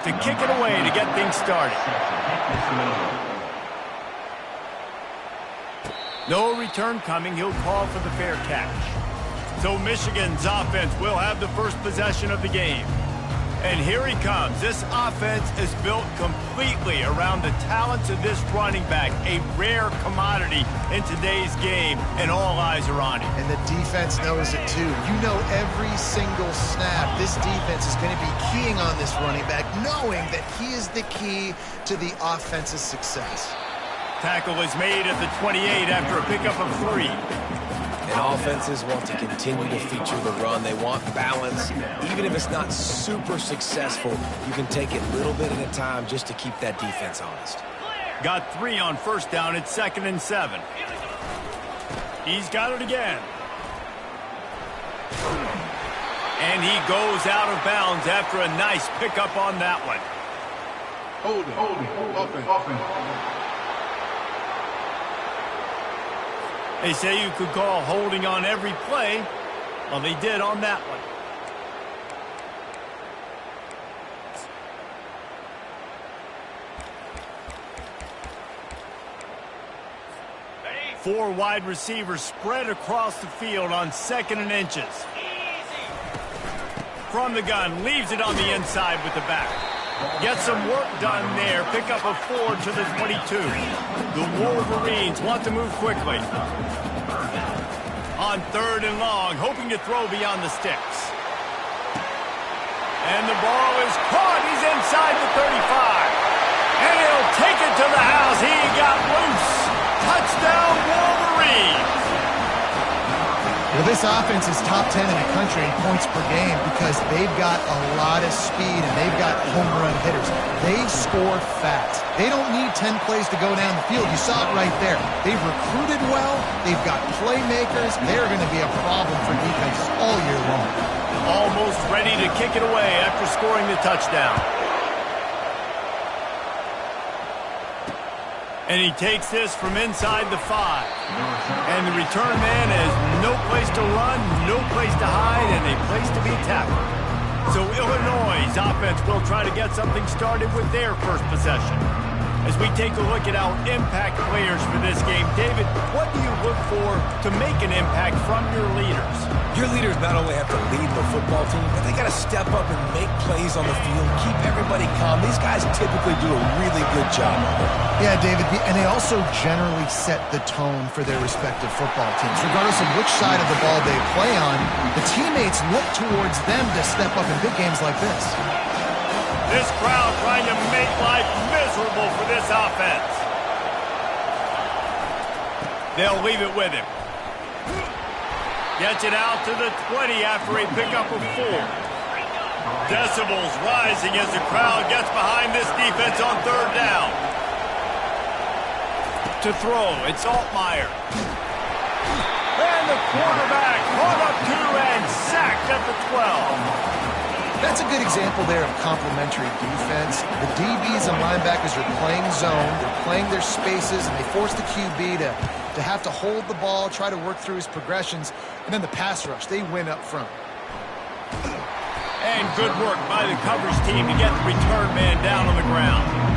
to kick it away to get things started. No return coming. He'll call for the fair catch. So Michigan's offense will have the first possession of the game. And here he comes. This offense is built completely around the talents of this running back, a rare commodity in today's game, and all eyes are on him. And the defense knows it too. You know every single snap, this defense is going to be keying on this running back, knowing that he is the key to the offense's success. Tackle is made at the 28 after a pickup of 3. And offenses want to continue to feature the run. They want balance. Even if it's not super successful, you can take it little bit at a time just to keep that defense honest. Got 3 on first down. It's 2nd and 7. He's got it again. And he goes out of bounds after a nice pickup on that one. Hold it. Offense. They say you could call holding on every play. Well, they did on that one. Four wide receivers spread across the field on 2nd and inches. From the gun, leaves it on the inside with the back. Get some work done there. Pick up a 4 to the 22. The Wolverines want to move quickly. On 3rd and long, hoping to throw beyond the sticks. And the ball is caught. He's inside the 35. And he'll take it to the house. He got loose. Touchdown, Wolverines. Well, this offense is top 10 in the country in points per game because they've got a lot of speed and they've got home run hitters. They score fast. They don't need 10 plays to go down the field. You saw it right there. They've recruited well. They've got playmakers. They're going to be a problem for defenses all year long. Almost ready to kick it away after scoring the touchdown. And he takes this from inside the 5. And the return man has no place to run, no place to hide, and a place to be tackled. So Illinois' offense will try to get something started with their first possession. As we take a look at our impact players for this game, David, what do you look for to make an impact from your leaders? Your leaders not only have to lead the football team, but they got to step up and make plays on the field, keep everybody calm. These guys typically do a really good job of it. Yeah, David, and they also generally set the tone for their respective football teams. Regardless of which side of the ball they play on, the teammates look towards them to step up in big games like this. This crowd trying to make life miserable for this offense. They'll leave it with him. Gets it out to the 20 after a pickup of 4. Decibels rising as the crowd gets behind this defense on 3rd down. To throw, it's Altmaier. And the quarterback caught up to and sacked at the 12. That's a good example there of complementary defense. The DBs and linebackers are playing zone, they're playing their spaces, and they force the QB to have to hold the ball, try to work through his progressions, and then the pass rush, they win up front. And good work by the coverage team to get the return man down on the ground.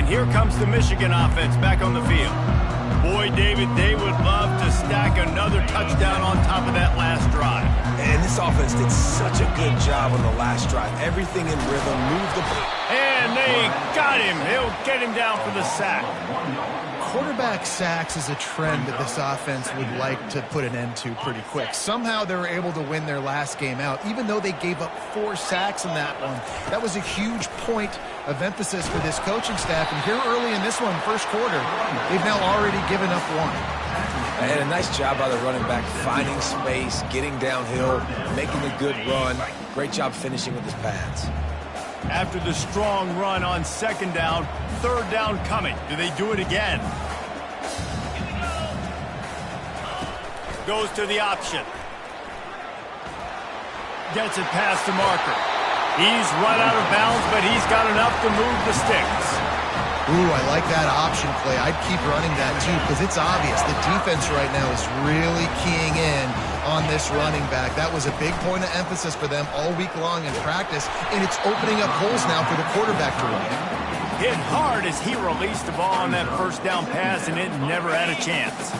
Here comes the Michigan offense back on the field. Boy, David, they would love to stack another touchdown on top of that last drive. And this offense did such a good job on the last drive. Everything in rhythm, moved the ball. And they got him. They'll get him down for the sack. Quarterback sacks is a trend that this offense would like to put an end to pretty quick. Somehow they were able to win their last game out, even though they gave up 4 sacks in that one. That was a huge point of emphasis for this coaching staff. And here early in this one, first quarter, they've now already given up 1. And a nice job by the running back, finding space, getting downhill, making a good run. Great job finishing with his pads. After the strong run on 2nd down, 3rd down coming. Do they do it again? Goes to the option. Gets it past the marker. He's run out of bounds, but he's got enough to move the sticks. Ooh, I like that option play. I'd keep running that too because it's obvious the defense right now is really keying in on this running back. That was a big point of emphasis for them all week long in practice, and it's opening up holes now for the quarterback to run. Hit hard as he released the ball on that first down pass, and it never had a chance.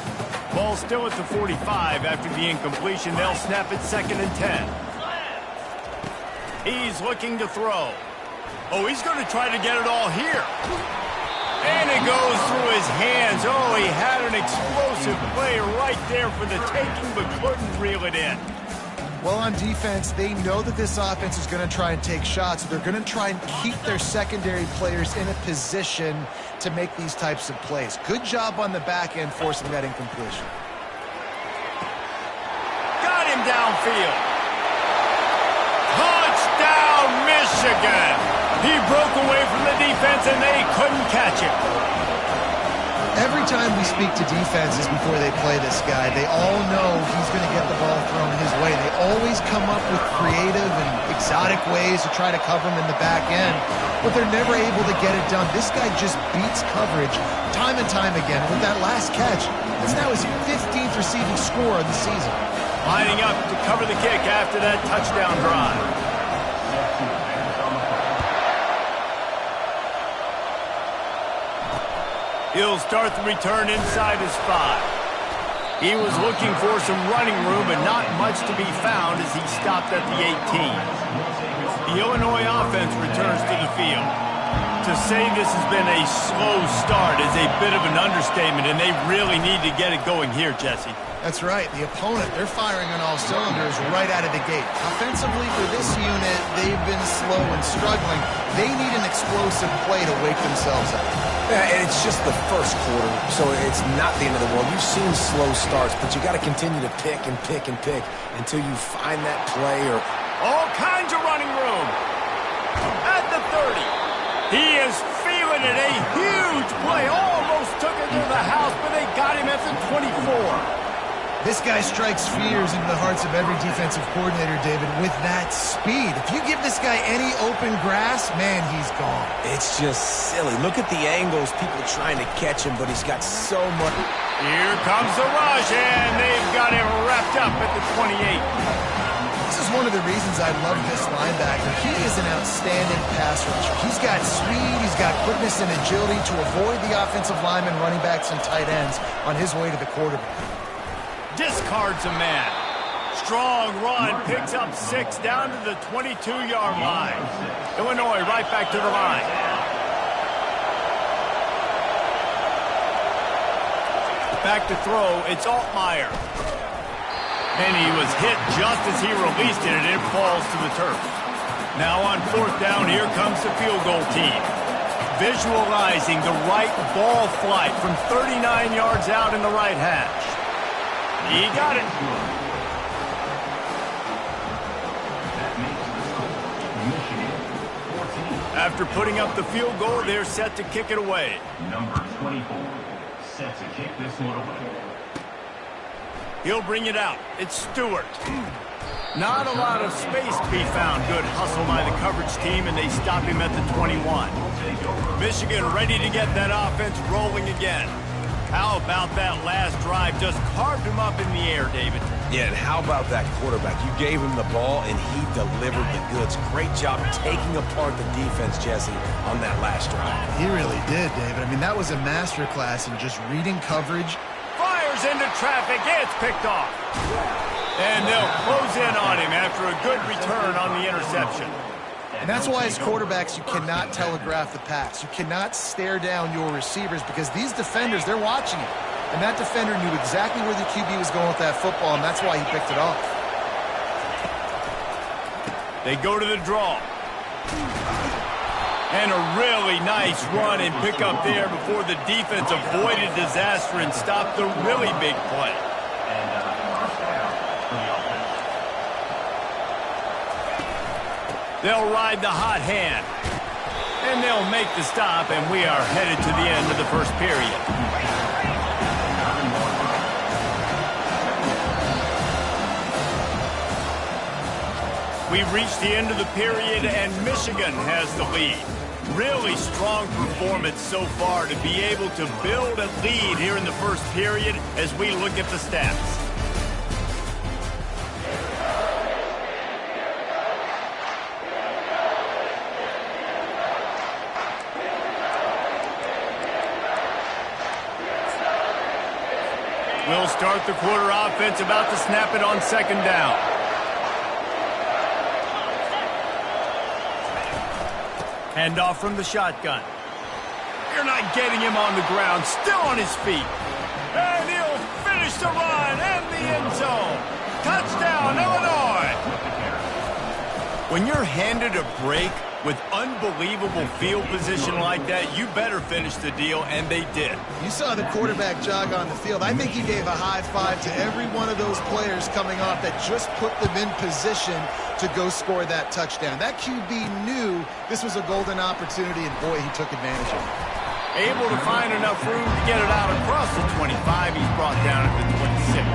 Ball still at the 45 after the incompletion. They'll snap it 2nd and 10. He's looking to throw. Oh, he's going to try to get it all here. And it goes through his hands. Oh, he had an explosive play right there for the taking, but couldn't reel it in. Well, on defense, they know that this offense is going to try and take shots. They're going to try and keep their secondary players in a position to make these types of plays. Good job on the back end forcing that incompletion. Got him downfield. Touchdown, Michigan! He broke away from the defense, and they couldn't catch him. Every time we speak to defenses before they play this guy, they all know he's going to get the ball thrown his way. They always come up with creative and exotic ways to try to cover him in the back end, but they're never able to get it done. This guy just beats coverage time and time again. With that last catch, that's now his 15th receiving score of the season. Lining up to cover the kick after that touchdown drive. He'll start the return inside his 5. He was looking for some running room, but not much to be found as he stopped at the 18. The Illinois offense returns to the field. To say this has been a slow start is a bit of an understatement, and they really need to get it going here, Jesse. That's right. The opponent, they're firing on all cylinders right out of the gate. Offensively, for this unit, they've been slow and struggling. They need an explosive play to wake themselves up. Yeah, and it's just the first quarter, so it's not the end of the world. You've seen slow starts, but you got to continue to pick and pick and pick until you find that play or... All kinds of running room. At the 30. He is feeling it. A huge play. Almost took it to the house, but they got him at the 24. This guy strikes fears into the hearts of every defensive coordinator, David, with that speed. If you give this guy any open grass, man, he's gone. It's just silly. Look at the angles, people trying to catch him, but he's got so much... Here comes the rush, and they've got him wrapped up at the 28. This is one of the reasons I love this linebacker. He is an outstanding pass rusher. He's got speed, he's got quickness and agility to avoid the offensive linemen, running backs, and tight ends on his way to the quarterback. Discards a man. Strong run, picks up 6 down to the 22-yard line. Illinois right back to the line. Back to throw, it's Altmaier. And he was hit just as he released it, and it falls to the turf. Now on 4th down, here comes the field goal team. Visualizing the right ball flight from 39 yards out in the right hash. He got it. After putting up the field goal, they're set to kick it away. Number 24, set to kick this one away. He'll bring it out. It's Stewart. Not a lot of space to be found. Good hustle by the coverage team, and they stop him at the 21. Michigan ready to get that offense rolling again. How about that last drive? Just carved him up in the air, David. Yeah, and how about that quarterback? You gave him the ball, and he delivered the goods. Great job taking apart the defense, Jesse, on that last drive. He really did, David. I mean, that was a masterclass in just reading coverage. Fires into traffic. It's picked off. And they'll close in on him after a good return on the interception. And that's why, as quarterbacks, you cannot telegraph the pass. You cannot stare down your receivers because these defenders, they're watching it. And that defender knew exactly where the QB was going with that football, and that's why he picked it off. They go to the draw. And a really nice run and pick up there before the defense avoided disaster and stopped the really big play. They'll ride the hot hand. And they'll make the stop, and we are headed to the end of the first period. We've reached the end of the period, and Michigan has the lead. Really strong performance so far to be able to build a lead here in the first period as we look at the stats. We'll start the quarter offense, about to snap it on second down. Handoff from the shotgun. You're not getting him on the ground, still on his feet. And he'll finish the run and the end zone. Touchdown, Illinois! When you're handed a break with unbelievable field position like that, you better finish the deal, and they did. You saw the quarterback jog on the field. I think he gave a high five to every one of those players coming off that just put them in position to go score that touchdown. That QB knew this was a golden opportunity, and boy, he took advantage of it. Able to find enough room to get it out across the 25. He's brought down at the 26.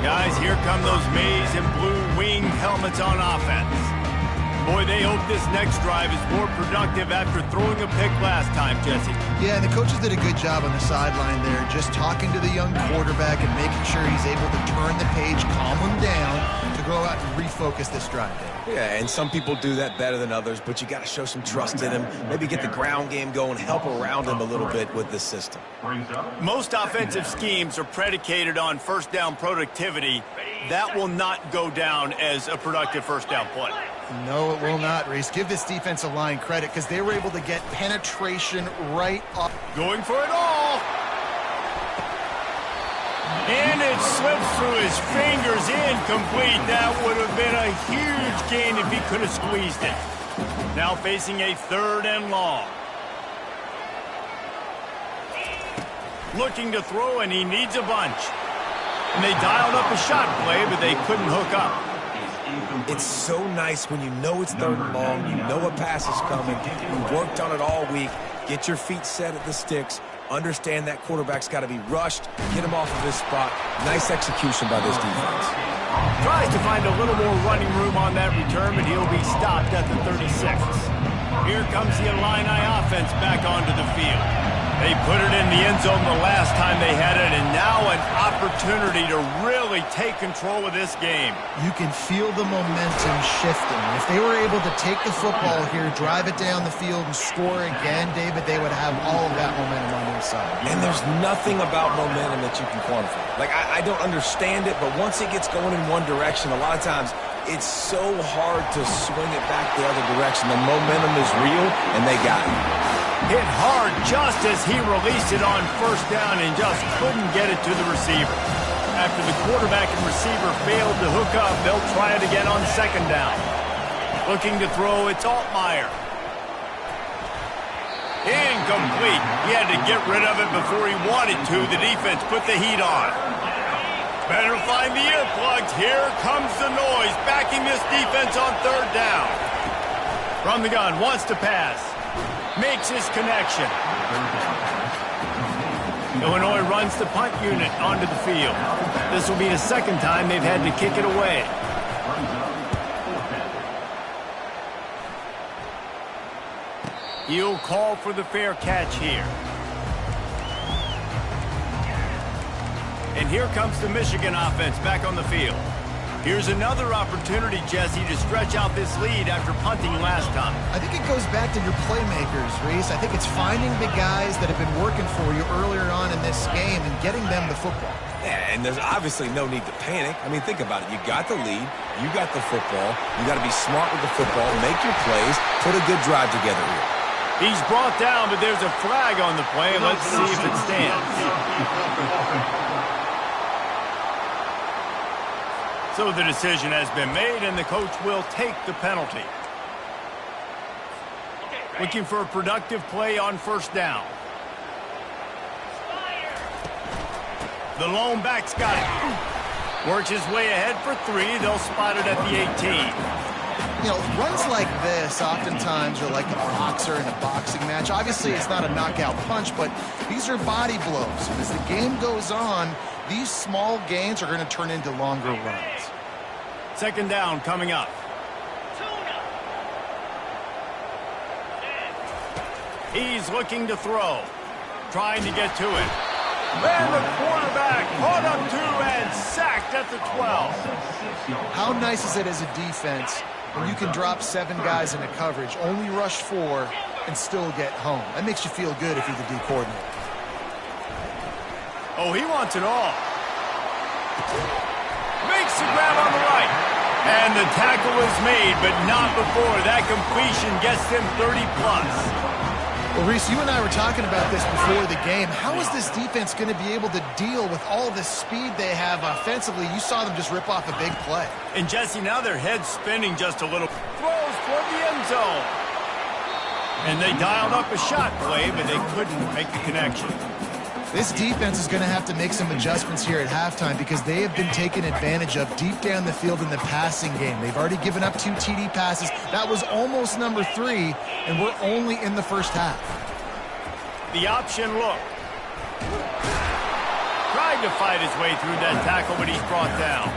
Guys, here come those maize and blue wing helmets on offense. Boy, they hope this next drive is more productive after throwing a pick last time, Jesse. Yeah, and the coaches did a good job on the sideline there, just talking to the young quarterback and making sure he's able to turn the page, calm him down, to go out and refocus this drive, Dave. Yeah, and some people do that better than others, but you got to show some trust in him. Maybe get the ground game going, help around him a little bit with this system. Most offensive schemes are predicated on first down productivity. That will not go down as a productive first down play. No, it will not, Reese. Give this defensive line credit because they were able to get penetration right up. Going for it all. And it slips through his fingers, incomplete. That would have been a huge gain if he could have squeezed it. Now facing a 3rd and long. Looking to throw, and he needs a bunch. And they dialed up a shot play, but they couldn't hook up. It's so nice when you know it's 3rd and long, you know a pass is coming, you worked on it all week, get your feet set at the sticks, understand that quarterback's got to be rushed, get him off of his spot. Nice execution by this defense. Tries to find a little more running room on that return, but he'll be stopped at the 36. Here comes the Illini offense back onto the field. They put it in the end zone the last time they had it, and now an opportunity to really take control of this game. You can feel the momentum shifting. If they were able to take the football here, drive it down the field, and score again, David, they would have all of that momentum on their side. And there's nothing about momentum that you can quantify. Like, I don't understand it, but once it gets going in one direction, a lot of times it's so hard to swing it back the other direction. The momentum is real, and they got it. Hit hard just as he released it on first down and just couldn't get it to the receiver. After the quarterback and receiver failed to hook up, they'll try it again on second down. Looking to throw, it's Altmaier. Incomplete. He had to get rid of it before he wanted to. The defense put the heat on. Better find the earplugs. Here comes the noise, backing this defense on 3rd down. From the gun, wants to pass. Makes his connection. Illinois runs the punt unit onto the field. This will be the 2nd time they've had to kick it away. He'll call for the fair catch here. And here comes the Michigan offense back on the field. Here's another opportunity, Jesse, to stretch out this lead after punting last time. I think it goes back to your playmakers, Reese. I think it's finding the guys that have been working for you earlier on in this game and getting them the football. Yeah, and there's obviously no need to panic. I mean, think about it. You got the lead. You got the football. You got to be smart with the football, make your plays, put a good drive together here. He's brought down, but there's a flag on the play. Let's see if it stands. So the decision has been made, and the coach will take the penalty. Looking for a productive play on first down. The lone back's got it. Works his way ahead for 3. They'll spot it at the 18. You know, runs like this oftentimes are like a boxer in a boxing match. Obviously, it's not a knockout punch, but these are body blows. And as the game goes on, these small gains are going to turn into longer runs. 2nd down coming up. He's looking to throw. Trying to get to it. And the quarterback caught up to and sacked at the 12. How nice is it as a defense when you can drop 7 guys into coverage, only rush 4, and still get home? That makes you feel good if you're the D coordinator. Oh, he wants it all. Makes the grab on the right. And the tackle is made, but not before that completion gets them 30+. Well, Reese, you and I were talking about this before the game. How is this defense going to be able to deal with all the speed they have offensively? You saw them just rip off a big play. And, Jesse, now their head's spinning just a little. Throws toward the end zone. And they dialed up a shot play, but they couldn't make the connection. This defense is going to have to make some adjustments here at halftime because they have been taken advantage of deep down the field in the passing game. They've already given up 2 TD passes. That was almost number 3, and we're only in the first half. The option look. Tried to fight his way through that tackle, but he's brought down.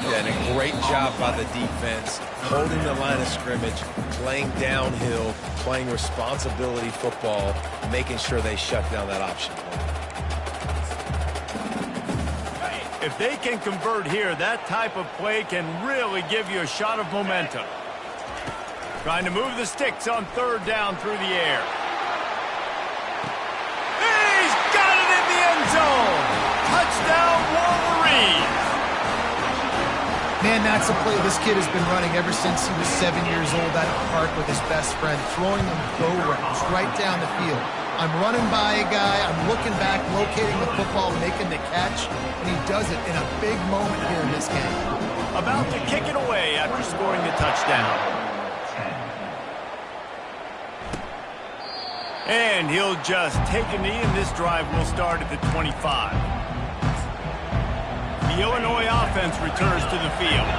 Yeah, and a great job by the defense, holding the line of scrimmage, playing downhill, playing responsibility football, making sure they shut down that option. If they can convert here, that type of play can really give you a shot of momentum. Trying to move the sticks on 3rd down through the air. He's got it in the end zone! Touchdown, Wolverines! Man, that's a play this kid has been running ever since he was 7 years old at a park with his best friend, throwing them go routes right down the field. I'm running by a guy, I'm looking back, locating the football, making the catch, and he does it in a big moment here in this game. About to kick it away after scoring the touchdown. And he'll just take a knee, and this drive will start at the 25. The Illinois offense returns to the field.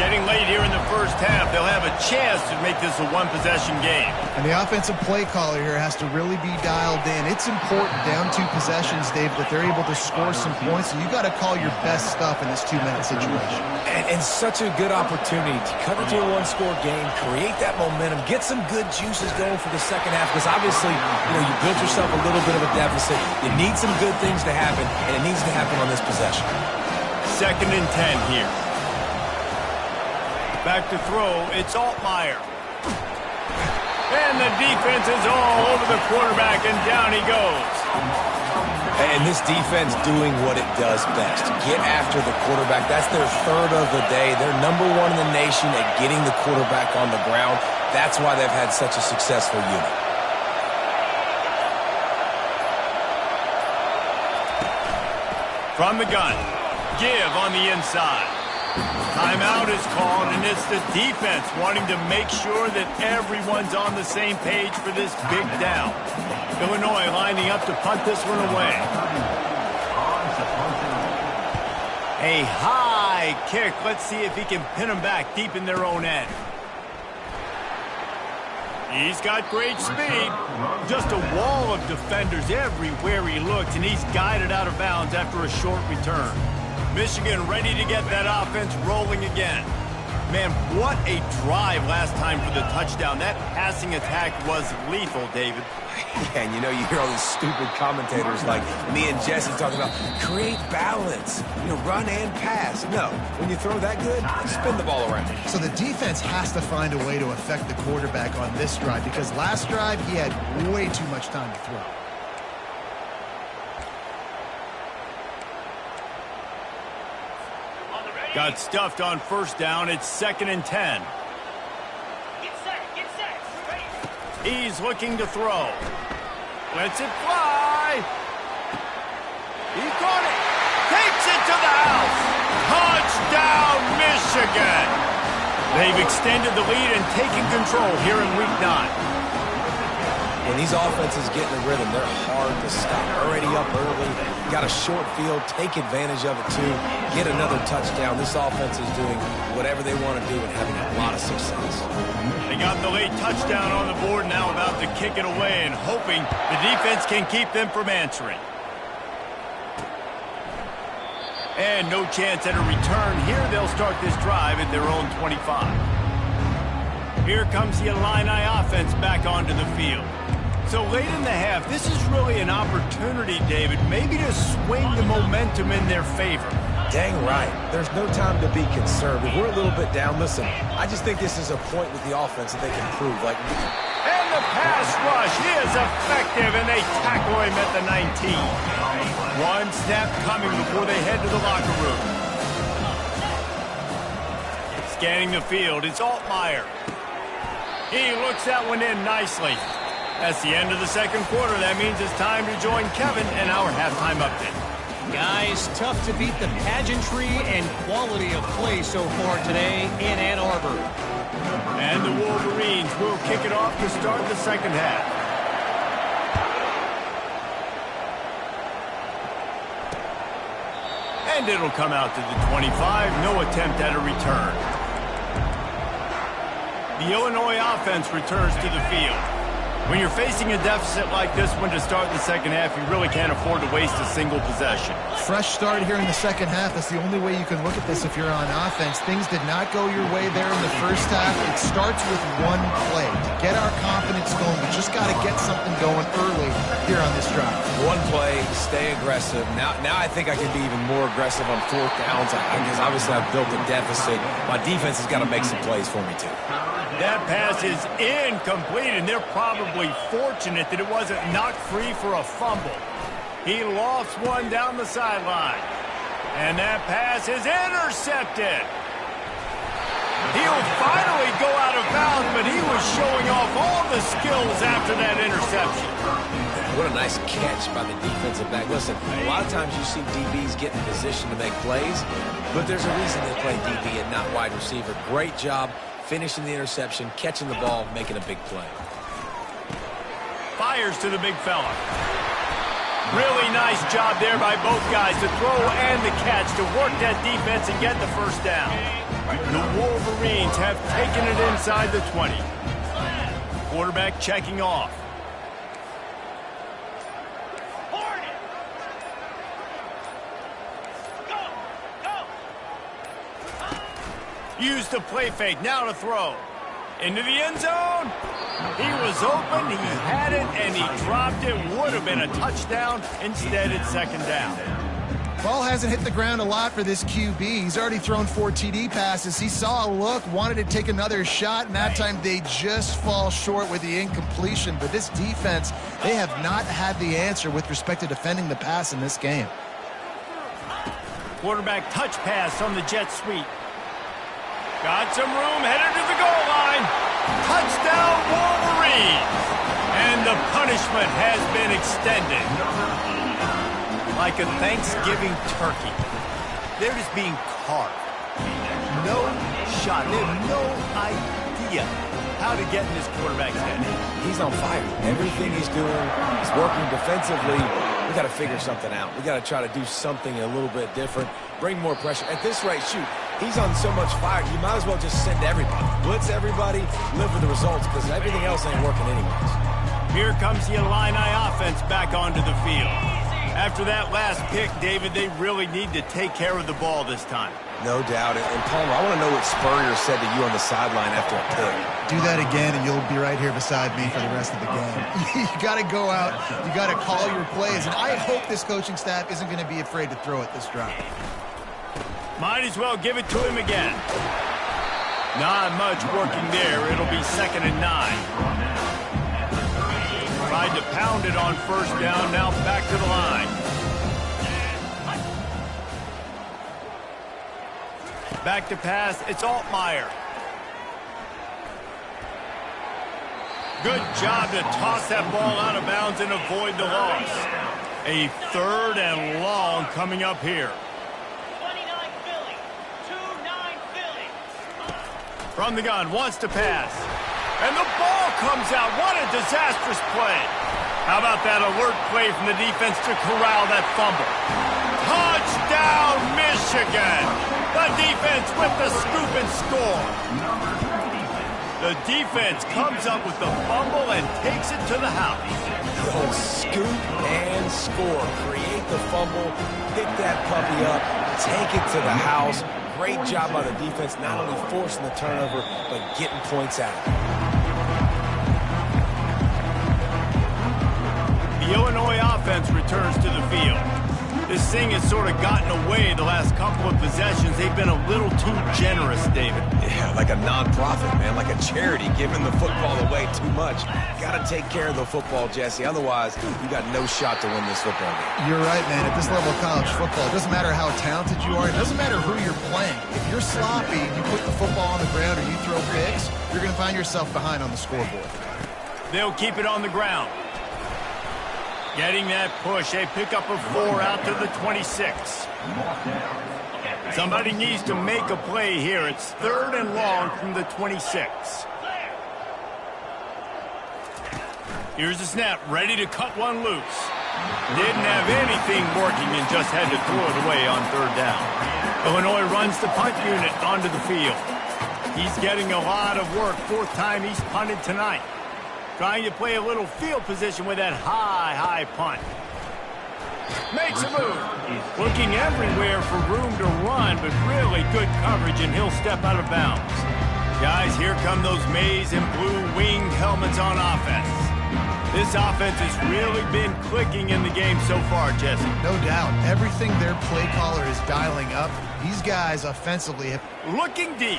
Getting late here in the first half, they'll have a chance to make this a one-possession game. And the offensive play caller here has to really be dialed in. It's important down 2 possessions, Dave, that they're able to score some points. So you got to call your best stuff in this 2-minute situation. And such a good opportunity to cut into a 1-score game, create that momentum, get some good juices going for the second half. Because obviously, you built yourself a little bit of a deficit. You need some good things to happen, and it needs to happen on this possession. 2nd and 10 here. Back to throw, it's Altmaier. And the defense is all over the quarterback, and down he goes. And this defense doing what it does best. Get after the quarterback. That's their 3rd of the day. They're number 1 in the nation at getting the quarterback on the ground. That's why they've had such a successful unit. From the gun, give on the inside. Timeout is called, and it's the defense wanting to make sure that everyone's on the same page for this big down. Illinois lining up to punt this one away. A high kick. Let's see if he can pin them back deep in their own end. He's got great speed. Just a wall of defenders everywhere he looks, and he's guided out of bounds after a short return. Michigan ready to get that offense rolling again. Man, what a drive last time for the touchdown. That passing attack was lethal, David. And you hear all these stupid commentators like me and Jesse talking about create balance, run and pass. No, when you throw that good, spin the ball around. So the defense has to find a way to affect the quarterback on this drive because last drive he had way too much time to throw. Got stuffed on 1st down. It's 2nd and 10. Get set. Ready. He's looking to throw. Lets it fly. He caught it. Takes it to the house. Touchdown, Michigan. They've extended the lead and taken control here in Week 9. When these offenses get in a rhythm, they're hard to stop. Already up early, got a short field, take advantage of it too, get another touchdown. This offense is doing whatever they want to do and having a lot of success. They got the late touchdown on the board, now about to kick it away and hoping the defense can keep them from answering. And no chance at a return here. They'll start this drive at their own 25. Here comes the Illini offense back onto the field. So late in the half, this is really an opportunity, David, maybe to swing the momentum in their favor. Dang right. There's no time to be concerned. If we're a little bit down, listen, I just think this is a point with the offense that they can prove. And the pass rush is effective, and they tackle him at the 19. One snap coming before they head to the locker room. Scanning the field, it's Altmaier. He looks that one in nicely. That's the end of the second quarter. That means it's time to join Kevin and our halftime update. Guys, tough to beat the pageantry and quality of play so far today in Ann Arbor. And the Wolverines will kick it off to start the second half. And it'll come out to the 25. No attempt at a return. The Illinois offense returns to the field. When you're facing a deficit like this one to start the second half, you really can't afford to waste a single possession. Fresh start here in the second half. That's the only way you can look at this if you're on offense. Things did not go your way there in the first half. It starts with one play. To get our confidence going, we just got to get something going early here on this drive. One play, stay aggressive. Now I think I can be even more aggressive on fourth downs because obviously I've built a deficit. My defense has got to make some plays for me too. That pass is incomplete, and they're probably fortunate that it wasn't knocked free for a fumble. He lofts one down the sideline. And that pass is intercepted. He'll finally go out of bounds, but he was showing off all the skills after that interception. What a nice catch by the defensive back. Listen, a lot of times you see DBs get in position to make plays, but there's a reason they play DB and not wide receiver. Great job finishing the interception, catching the ball, making a big play. Fires to the big fella. Really nice job there by both guys to throw and the catch to work that defense and get the first down. The Wolverines have taken it inside the 20. Quarterback checking off. Use the play fake, now to throw. Into the end zone. He was open, he had it, and he dropped it. Would have been a touchdown. Instead, it's second down. Ball hasn't hit the ground a lot for this QB. He's already thrown 4 TD passes. He saw a look, wanted to take another shot, and that time they just fall short with the incompletion. But this defense, they have not had the answer with respect to defending the pass in this game. Quarterback touch pass on the jet sweep. Got some room, headed to the goal line. Touchdown, Wolverines. And the punishment has been extended. Like a Thanksgiving turkey. They're just being carved. No shot. They have no idea how to get in this quarterback's head. He's on fire. Everything he's doing is working defensively. We got to figure something out. We got to try to do something a little bit different. Bring more pressure. At this rate, shoot, he's on so much fire, you might as well just send everybody. Blitz everybody, live with the results, because everything else ain't working anyways. Here comes the Illini offense back onto the field. After that last pick, David, they really need to take care of the ball this time. No doubt. And Palmer, I want to know what Spurrier said to you on the sideline after a pick. Do that again, and you'll be right here beside me for the rest of the game. You got to go out. You got to call your plays. And I hope this coaching staff isn't going to be afraid to throw it this drive. Might as well give it to him again. Not much working there. It'll be 2nd and 9. Tried to pound it on first down. Now back to the line. Back to pass. It's Altmaier. Good job to toss that ball out of bounds and avoid the loss. A 3rd and long coming up here. From the gun, wants to pass. And the ball comes out. What a disastrous play. How about that alert play from the defense to corral that fumble? Touchdown, Michigan. The defense with the scoop and score. The defense comes up with the fumble and takes it to the house. Oh, scoop and score. Create the fumble, pick that puppy up, take it to the house. Great job by the defense, not only forcing the turnover, but getting points out. The Illinois offense returns to the field. This thing has sort of gotten away the last couple of possessions. They've been a little too generous, David. Yeah, like a non-profit, man, like a charity, giving the football away too much. Got to take care of the football, Jesse. Otherwise, you got no shot to win this football game. You're right, man. At this level of college football, it doesn't matter how talented you are. It doesn't matter who you're playing. If you're sloppy and you put the football on the ground or you throw picks, you're going to find yourself behind on the scoreboard. They'll keep it on the ground. Getting that push, a pickup of 4 out to the 26. Somebody needs to make a play here. It's 3rd and long from the 26. Here's the snap, ready to cut one loose. Didn't have anything working and just had to throw it away on 3rd down. Illinois runs the punt unit onto the field. He's getting a lot of work. 4th time he's punted tonight. Trying to play a little field position with that high punt. Makes a move. Looking everywhere for room to run, but really good coverage, and he'll step out of bounds. Guys, here come those maize and blue winged helmets on offense. This offense has really been clicking in the game so far, Jesse. No doubt. Everything their play caller is dialing up, these guys offensively have... Looking deep.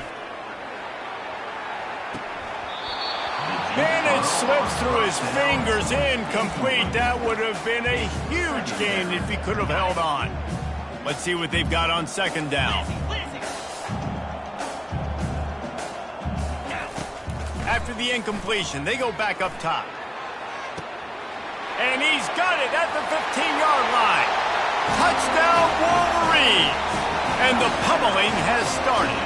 And it slips through his fingers, incomplete. That would have been a huge gain if he could have held on. Let's see what they've got on 2nd down. After the incompletion, they go back up top. And he's got it at the 15-yard line. Touchdown, Wolverines! And the pummeling has started.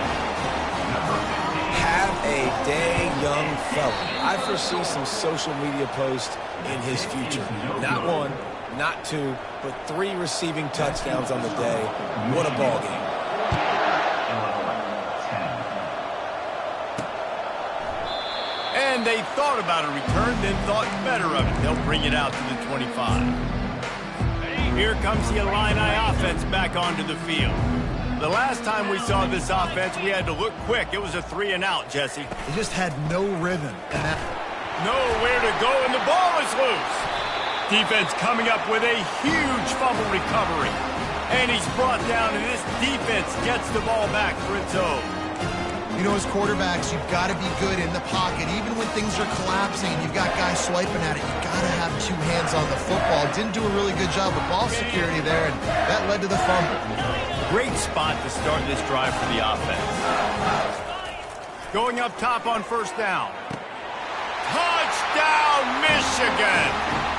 Have a day, young fella. I foresee some social media posts in his future. Not 1, not 2, but 3 receiving touchdowns on the day. What a ball game. And they thought about a return, then thought better of it. They'll bring it out to the 25. Here comes the Illini offense back onto the field. The last time we saw this offense, we had to look quick. It was a 3 and out, Jesse. They just had no rhythm. Nowhere to go, and the ball is loose. Defense coming up with a huge fumble recovery. And he's brought down, and this defense gets the ball back for its own. You know, as quarterbacks, you've got to be good in the pocket. Even when things are collapsing and you've got guys swiping at it, you've got to have 2 hands on the football. Didn't do a really good job of ball security there, and that led to the fumble. Great spot to start this drive for the offense. Going up top on 1st down. Touchdown, Michigan!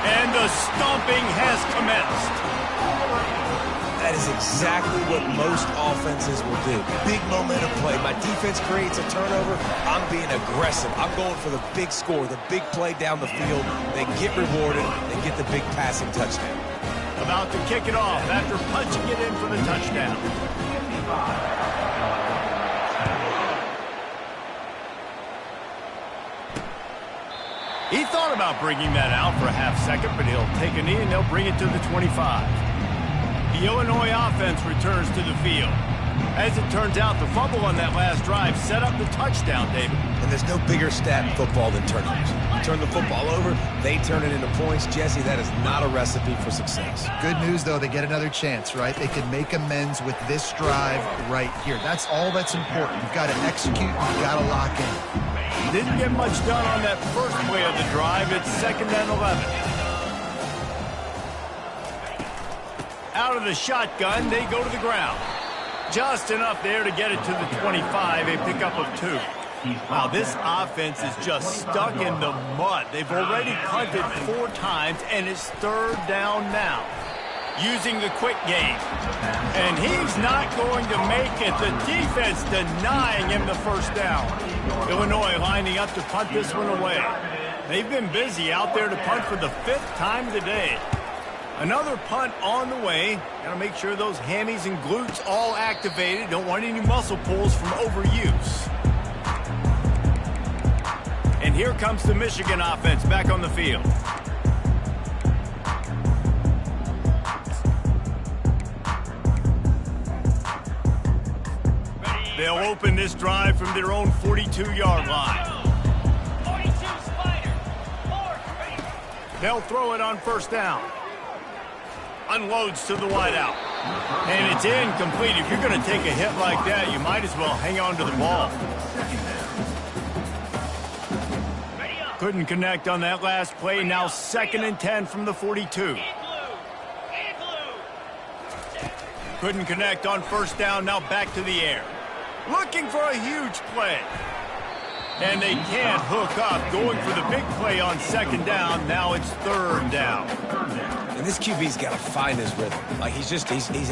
And the stomping has commenced. That is exactly what most offenses will do. Big momentum play. My defense creates a turnover. I'm being aggressive. I'm going for the big score, the big play down the field. They get rewarded. They get the big passing touchdown. About to kick it off after punching it in for the touchdown. He thought about bringing that out for a half second, but he'll take a knee and they'll bring it to the 25. The Illinois offense returns to the field. As it turns out, the fumble on that last drive set up the touchdown, David. And there's no bigger stat in football than turnovers. You turn the football over, they turn it into points. Jesse, that is not a recipe for success. Good news, though, they get another chance, right? They can make amends with this drive right here. That's all that's important. You've got to execute, you've got to lock in. Didn't get much done on that first play of the drive. It's 2nd and 11. Out of the shotgun, they go to the ground. Just enough there to get it to the 25, a pickup of 2. Wow, this offense is just stuck in the mud. They've already punted 4 times, and it's 3rd down now. Using the quick game. And he's not going to make it. The defense denying him the 1st down. Illinois lining up to punt this one away. They've been busy out there to punt for the 5th time of the day. Another punt on the way. Got to make sure those hammies and glutes all activated. Don't want any muscle pulls from overuse. And here comes the Michigan offense back on the field. They'll open this drive from their own 42-yard line. They'll throw it on first down. Unloads to the wideout. And it's incomplete. If you're going to take a hit like that, you might as well hang on to the ball. Couldn't connect on that last play. Now 2nd and 10 from the 42. Couldn't connect on first down. Now back to the air. Looking for a huge play. And they can't hook up. Going for the big play on 2nd down. Now it's 3rd down. And this QB's got to find his rhythm. Like, he's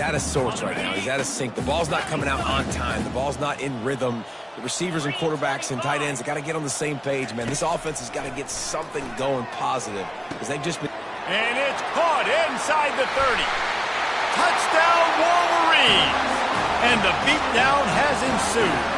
out of sorts right now. He's out of sync. The ball's not coming out on time. The ball's not in rhythm. The receivers and quarterbacks and tight ends have got to get on the same page, man. This offense has got to get something going positive because they've just been... And it's caught inside the 30. Touchdown, Wolverines! And the beatdown has ensued.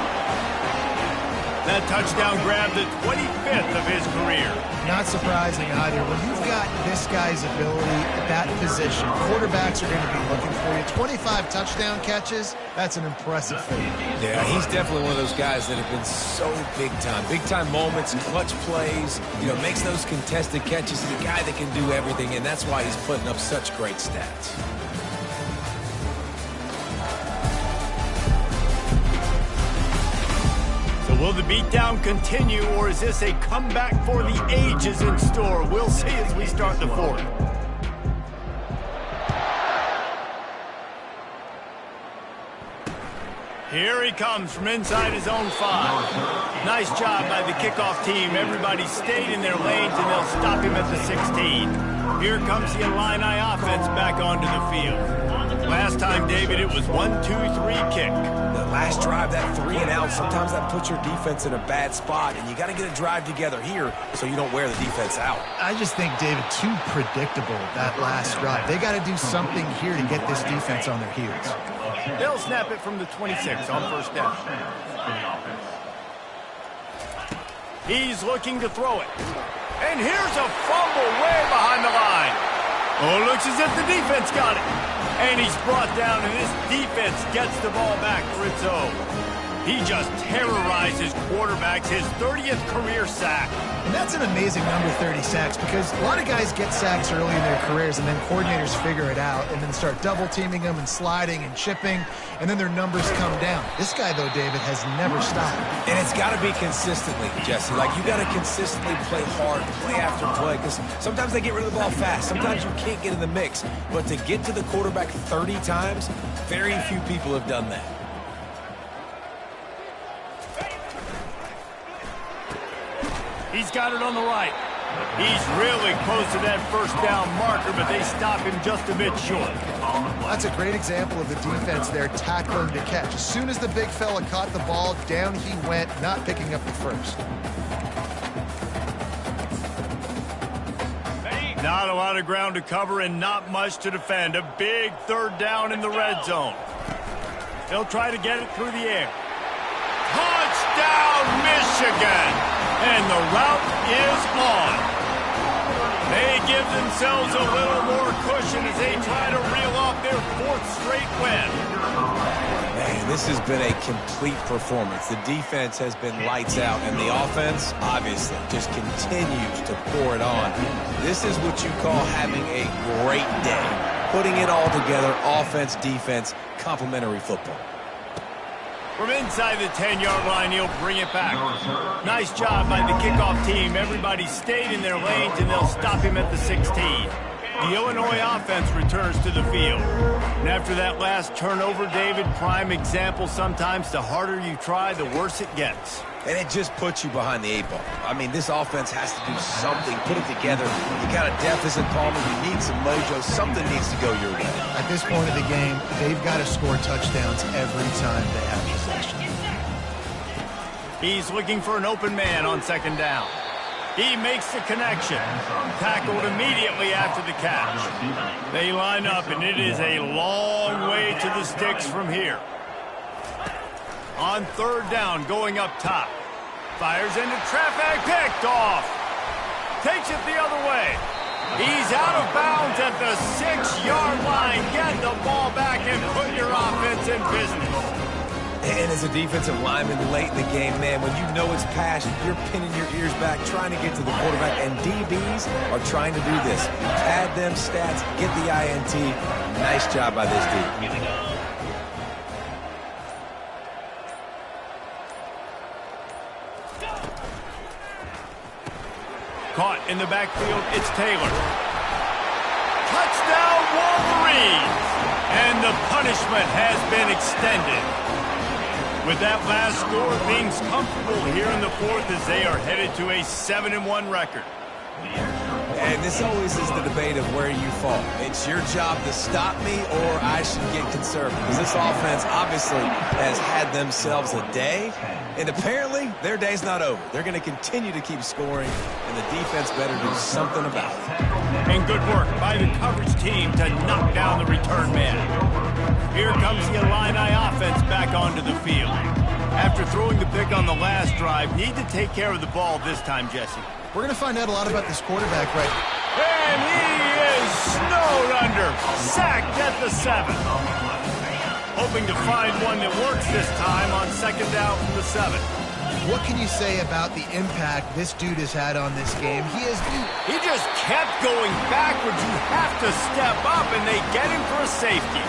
That touchdown grabbed the 25th of his career. Not surprising either. When you've got this guy's ability at that position, quarterbacks are going to be looking for you. 25 touchdown catches, that's an impressive feat. Yeah, he's definitely one of those guys that have been so big time. Big time moments, clutch plays, makes those contested catches. He's a guy that can do everything, and that's why he's putting up such great stats. Will the beatdown continue, or is this a comeback for the ages in store? We'll see as we start the 4th. Here he comes from inside his own 5. Nice job by the kickoff team. Everybody stayed in their lanes, and they'll stop him at the 16. Here comes the Illini offense back onto the field. Last time, David, it was 1-2-3 kick. The last drive, that 3 and out, sometimes that puts your defense in a bad spot, and you got to get a drive together here so you don't wear the defense out. I just think, David, too predictable, that last drive. They got to do something here to get this defense on their heels. They'll snap it from the 26 on first down. He's looking to throw it. And here's a fumble way behind the line. Oh, looks as if the defense got it. And he's brought down, and this defense gets the ball back for its own. He just terrorizes quarterbacks, his 30th career sack. And that's an amazing number, 30 sacks, because a lot of guys get sacks early in their careers, and then coordinators figure it out and then start double-teaming them and sliding and chipping, and then their numbers come down. This guy, though, David, has never stopped. And it's got to be consistently, Jesse. Like, you got to consistently play hard, play after play, because sometimes they get rid of the ball fast. Sometimes you can't get in the mix. But to get to the quarterback 30 times, very few people have done that. He's got it on the right. He's really close to that first down marker, but they stop him just a bit short. That's a great example of the defense there tackling the catch. As soon as the big fella caught the ball, down he went, not picking up the first. Not a lot of ground to cover and not much to defend. A big 3rd down in the red zone. They'll try to get it through the air. Touchdown, Michigan! And the route is on. They give themselves a little more cushion as they try to reel off their 4th straight win. Man, this has been a complete performance. The defense has been lights out, and the offense, obviously, just continues to pour it on. This is what you call having a great day. Putting it all together, offense, defense, complementary football. From inside the 10-yard line, he'll bring it back. Nice job by the kickoff team. Everybody stayed in their lanes, and they'll stop him at the 16. The Illinois offense returns to the field. And after that last turnover, David, prime example, sometimes the harder you try, the worse it gets. And it just puts you behind the 8 ball. I mean, this offense has to do something, put it together. You got a deficit, Palmer. You need some mojo. Something needs to go your way. At this point of the game, they've got to score touchdowns every time they have possession. He's looking for an open man on 2nd down. He makes the connection. Tackled immediately after the catch. They line up, and it is a long way to the sticks from here. On 3rd down, going up top. Fires into traffic, picked off. Takes it the other way. He's out of bounds at the 6-yard line. Get the ball back and put your offense in business. And as a defensive lineman late in the game, man, when you know it's passion, you're pinning your ears back, trying to get to the quarterback, and DBs are trying to do this. Pad them stats, get the INT. Nice job by this D. Caught in the backfield, it's Taylor. Touchdown, Wolverines! And the punishment has been extended. With that last score, things comfortable here in the fourth as they are headed to a 7-1 record. And this always is the debate of where you fall. It's your job to stop me, or I should get conservative. Because this offense obviously has had themselves a day, and apparently their day's not over. They're going to continue to keep scoring, and the defense better do something about it. And good work by the coverage team to knock down the return man. Here comes the Illini offense back onto the field. After throwing the pick on the last drive, need to take care of the ball this time, Jesse. We're going to find out a lot about this quarterback right now. And he is snowed under, sacked at the 7. Hoping to find one that works this time on second down from the 7. What can you say about the impact this dude has had on this game? He just kept going backwards. You have to step up, and they get him for a safety.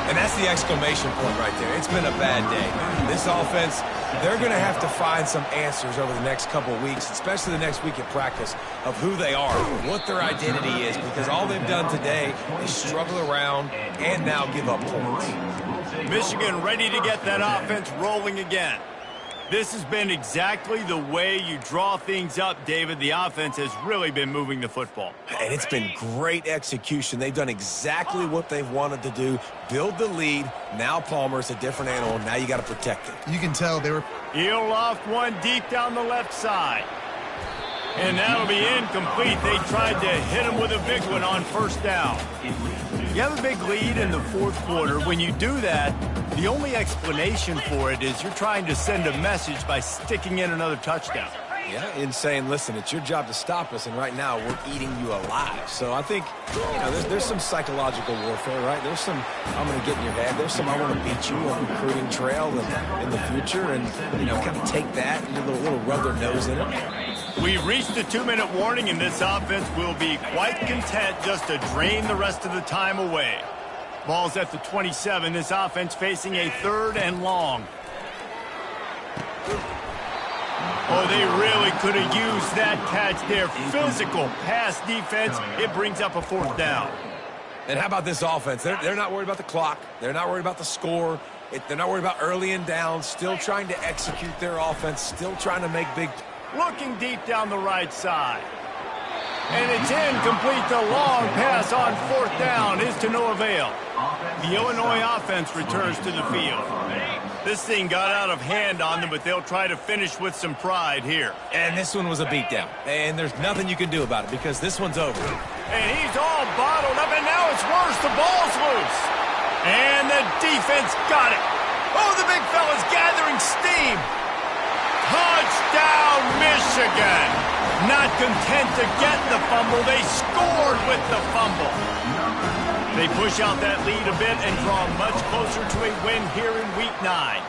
And that's the exclamation point right there. It's been a bad day. This offense, they're going to have to find some answers over the next couple of weeks, especially the next week at practice, of who they are, what their identity is, because all they've done today is struggle around and now give up points. Michigan ready to get that offense rolling again. This has been exactly the way you draw things up, David. The offense has really been moving the football. And it's been great execution. They've done exactly what they've wanted to do. Build the lead. Now Palmer's a different animal. Now you got to protect it. You can tell they were... He'll loft one deep down the left side. And that'll be incomplete. They tried to hit him with a big one on first down. You have a big lead in the fourth quarter. When you do that, the only explanation for it is you're trying to send a message by sticking in another touchdown. Yeah, and saying, listen, it's your job to stop us, and right now we're eating you alive. So I think, there's some psychological warfare, right? There's some, I'm going to get in your head. There's some, I want to beat you on the recruiting trail in the future, and, kind of take that and a little rub their nose in it. We've reached the 2-minute warning, and this offense will be quite content just to drain the rest of the time away. Ball's at the 27. This offense facing a 3rd and long. Oh, they really could have used that catch there. Physical pass defense. It brings up a 4th down. And how about this offense? They're not worried about the clock. They're not worried about the score. They're not worried about early and down. Still trying to execute their offense. Still trying to make big... Looking deep down the right side. And it's incomplete. The long pass on 4th down is to no avail. The Illinois offense returns to the field. This thing got out of hand on them, but they'll try to finish with some pride here. And this one was a beatdown. And there's nothing you can do about it because this one's over. And he's all bottled up, and now it's worse. The ball's loose. And the defense got it. Oh, the big fella's gathering steam. Touchdown, Michigan! Not content to get the fumble, they scored with the fumble. They push out that lead a bit and draw much closer to a win here in Week 9.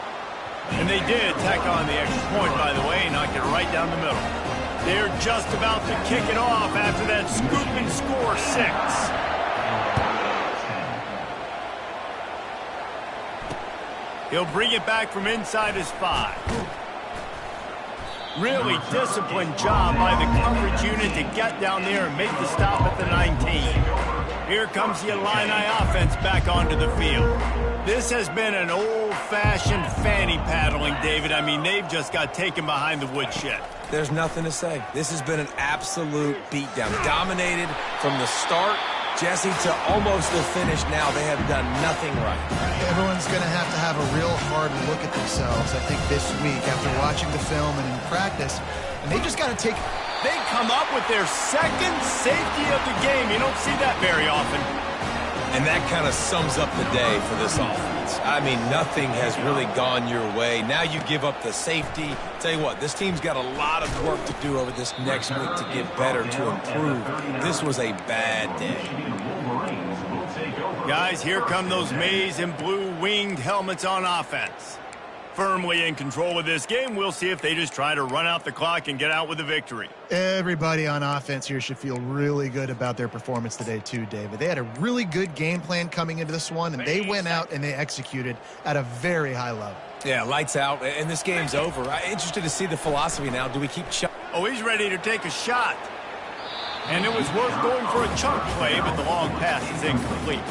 And they did tack on the extra point, by the way, knocked it right down the middle. They're just about to kick it off after that scoop and score 6. He'll bring it back from inside his 5. Really disciplined job by the coverage unit to get down there and make the stop at the 19. Here comes the Illini offense back onto the field. This has been an old-fashioned fanny paddling, David. I mean, they've just got taken behind the woodshed. There's nothing to say. This has been an absolute beatdown. Dominated from the start, Jesse, to almost the finish now. They have done nothing right. Everyone's going to have a real hard look at themselves, I think, this week after watching the film and in practice. And they just got to take... They come up with their 2nd safety of the game. You don't see that very often. And that kind of sums up the day for this offense. I mean, nothing has really gone your way. Now you give up the safety. Tell you what, this team's got a lot of work to do over this next week to get better, to improve. This was a bad day. Guys, here come those maize and blue winged helmets on offense. Firmly in control of this game. We'll see if they just try to run out the clock and get out with a victory. Everybody on offense here should feel really good about their performance today too, David. They had a really good game plan coming into this one, and they went out and they executed at a very high level. Yeah, lights out, and this game's over. I'm interested to see the philosophy now. Do we keep... Oh, he's ready to take a shot. And it was worth going for a chunk play, but the long pass is incomplete.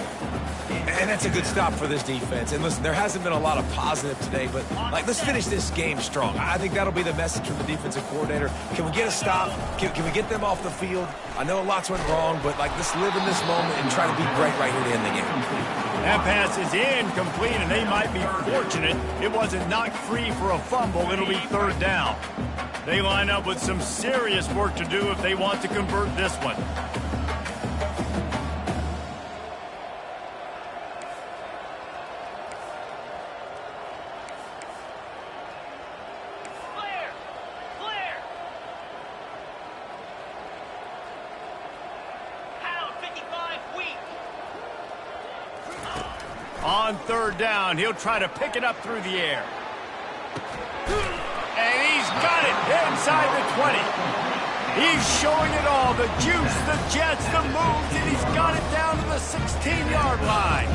And that's a good stop for this defense. And listen, there hasn't been a lot of positive today, but let's finish this game strong. I think that'll be the message from the defensive coordinator. Can we get a stop? Can we get them off the field? I know lots went wrong, but let's live in this moment and try to be great right here to end the game. That pass is incomplete, and they might be fortunate it wasn't knocked free for a fumble. It'll be third down. They line up with some serious work to do if they want to convert this one. On third down, he'll try to pick it up through the air. And he's got it inside the 20. He's showing it all, the juice, the jets, the moves, and he's got it down to the 16-yard line.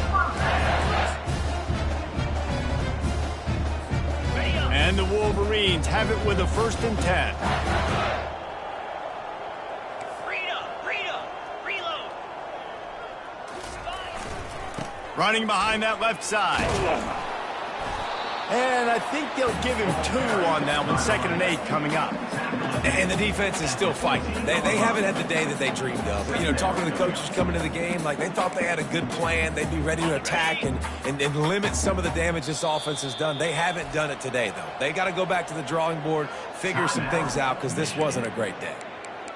And the Wolverines have it with a 1st and 10. Running behind that left side. And I think they'll give him 2 on that one, 2nd and 8 coming up. And the defense is still fighting. They haven't had the day that they dreamed of. Talking to the coaches coming to the game, they thought they had a good plan. They'd be ready to attack and limit some of the damage this offense has done. They haven't done it today, though. They got to go back to the drawing board, figure some things out, because this wasn't a great day.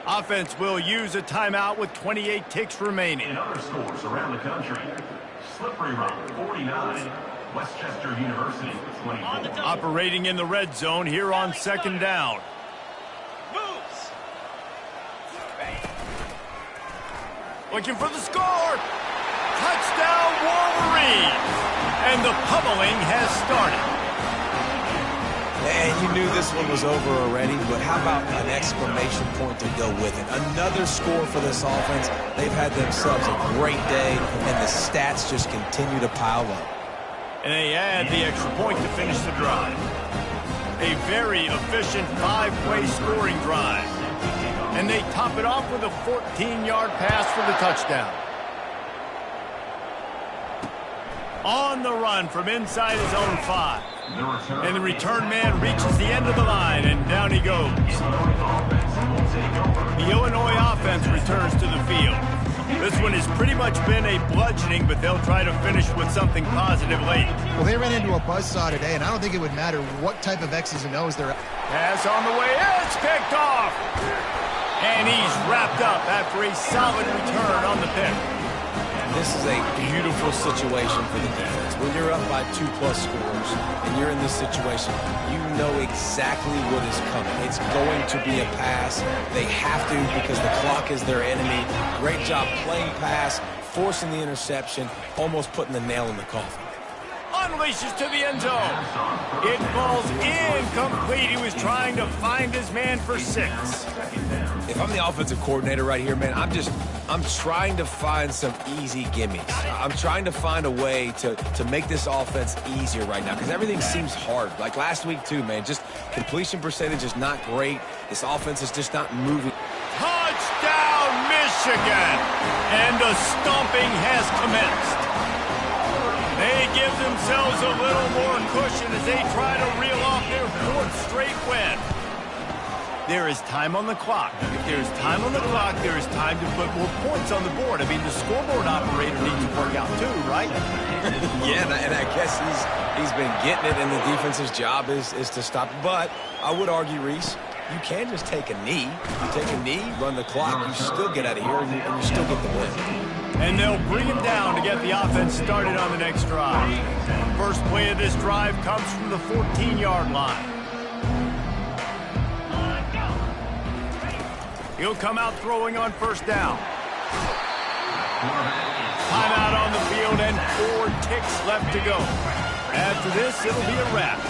Offense will use a timeout with 28 ticks remaining. In other scores around the country, Slippery Rock 49, Westchester University 24. Operating in the red zone here on 2nd down. Moves. Looking for the score. Touchdown Wolverines. And the pummeling has started. And you knew this one was over already, but how about an exclamation point to go with it? Another score for this offense. They've had themselves a great day, and the stats just continue to pile up. And they add the extra point to finish the drive. A very efficient 5-play scoring drive. And they top it off with a 14-yard pass for the touchdown. On the run from inside his own 5. And the return man reaches the end of the line, and down he goes. The Illinois offense returns to the field. This one has pretty much been a bludgeoning, but they'll try to finish with something positive late. Well, they ran into a buzzsaw today, and I don't think it would matter what type of X's and O's they're at. Pass on the way, it's picked off! And he's wrapped up after a solid return on the pick. This is a beautiful situation for the defense. When you're up by 2+ scores and you're in this situation, you know exactly what is coming. It's going to be a pass. They have to because the clock is their enemy. Great job playing pass, forcing the interception, almost putting the nail in the coffin. Unleashes to the end zone. It falls incomplete. He was trying to find his man for 6. If I'm the offensive coordinator right here, man, I'm trying to find some easy gimmies. I'm trying to find a way to make this offense easier right now because everything seems hard. Like last week too, man, just completion percentage is not great. This offense is just not moving. Touchdown, Michigan! And the stomping has commenced. They give themselves a little more cushion as they try to reel off their 4th straight win. There is time on the clock. If there's time on the clock, there is time to put more points on the board. I mean, the scoreboard operator needs to work out too, right? Yeah, and I guess he's been getting it, and the defense's job is to stop it. But I would argue, Reese, you can just take a knee. You take a knee, run the clock, you still get out of here, and you still get the win. And they'll bring him down to get the offense started on the next drive. First play of this drive comes from the 14-yard line. He'll come out throwing on 1st down. Timeout on the field and 4 ticks left to go. After this, it'll be a wrap.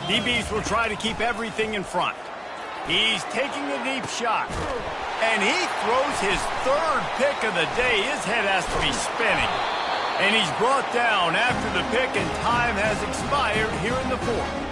DBs will try to keep everything in front. He's taking a deep shot. And he throws his third pick of the day. His head has to be spinning. And he's brought down after the pick, and time has expired here in the fourth.